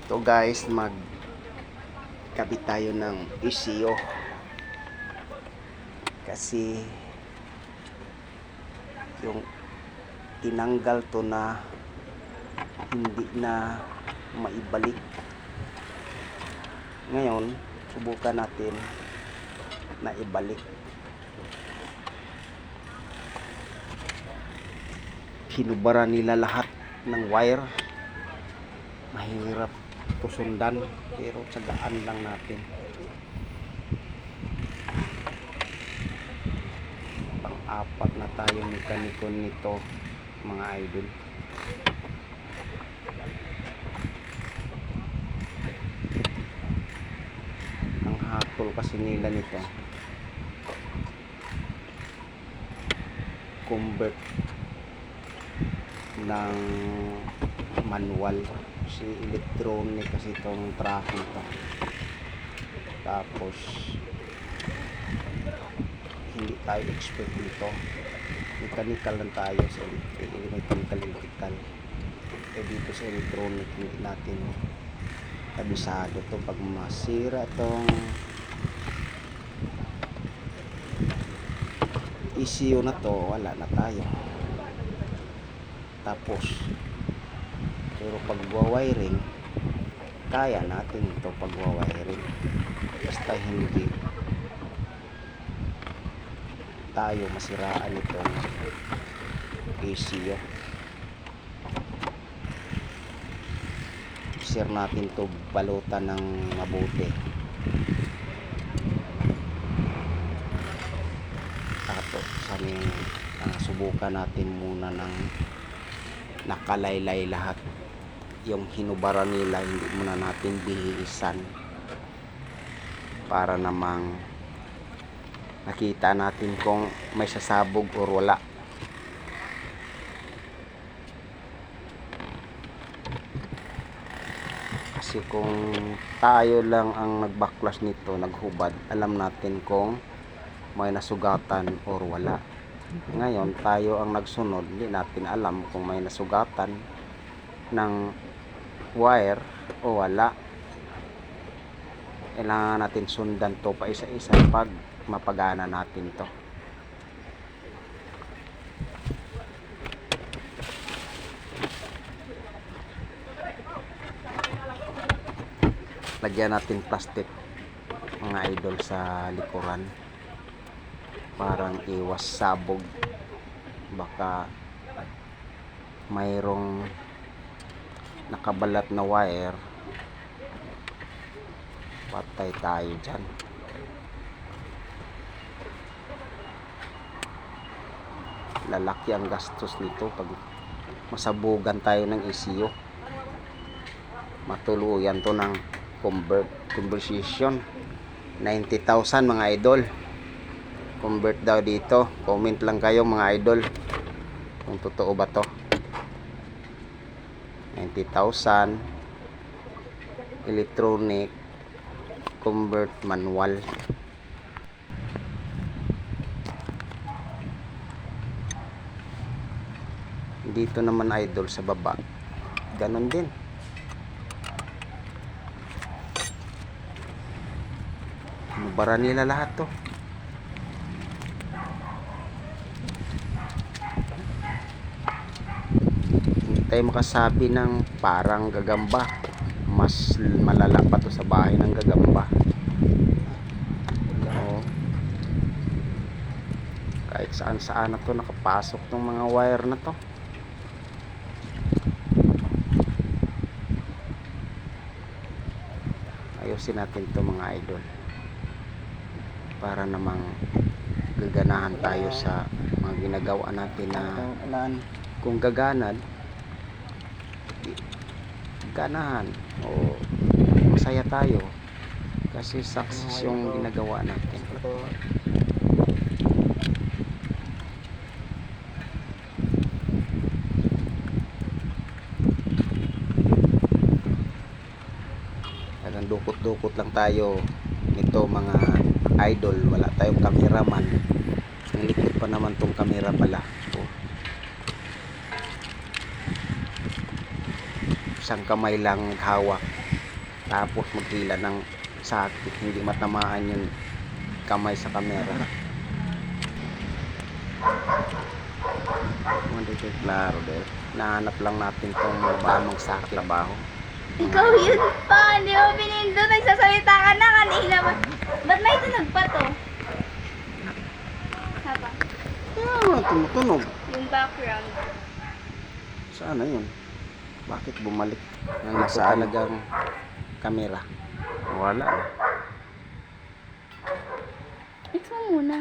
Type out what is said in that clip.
Ito guys, magkabit tayo ng ECU kasi yung tinanggal to na hindi na maibalik. Ngayon subukan natin na ibalik. Hinubara nila lahat ng wire, mahirap ito sundan, pero tsagaan lang natin. Pang-apat na tayo mekaniko nito mga idol. Ang hatol kasi nila nito convert ng manual, si electronic kasi itong tracking to. Tapos hindi tayo expert dito, mechanical lang tayo sa mechanical. Dito sa electronic hindi natin kabisado to. Pag masira tong ECU na to, wala na tayo. Tapos pero pag wiring kaya natin ito, pag wiring basta hindi tayo masiraan itong ECU. Share natin to balutan ng mabuti. Tapos subukan natin muna ng nakalaylay lahat. Yung hinubara nila hindi muna natin bihisan para namang nakita natin kung may sasabog o wala. Kasi kung tayo lang ang nagbaklas nito, naghubad, alam natin kung may nasugatan o wala. Ngayon tayo ang nagsunod, hindi natin alam kung may nasugatan ng wire o wala. Kailangan natin sundan to pa isa-isa pag mapagana natin to. Lagyan natin plastic mga idol sa likuran, parang iwas sabog. Baka mayroong nakabalat na wire, patay tayo dyan. Lalaki ang gastos nito pag masabugan tayo ng ECU. Matuluyan to ng conversion. 90,000 mga idol. Convert daw dito. Comment lang kayo mga idol kung totoo ba to. 90,000 electronic convert manual. Dito naman idol sa baba ganon din. Bara nila lahat to. Hindi tayo makasabi ng parang gagamba. Mas malala pa to sa bahay ng gagamba. So, kahit saan na to nakapasok tong mga wire na to. Ayusin natin to mga idol para namang gaganahan tayo sa mga ginagawa natin na kung ganahan o masaya tayo kasi success yung ginagawa natin. Talagang dukot-dukot lang tayo nito mga idol. Wala tayong cameraman. Ang likod pa naman tong camera pala. So, isang kamay lang hawak. Tapos maghila ng sakit, hindi matamaan yung kamay sa camera. Hindi ko klaro dahil nahanap lang natin itong mabanong sa trabaho. Ikaw yun pa, hindi mo pinindo, nagsasalita ka na kanina. Ba't may tunog pa to? Haba. Tumutunog. Yung background. Sana yun? Bakit bumalik? Ang nasa talagang kamera. Wala. Ito muna.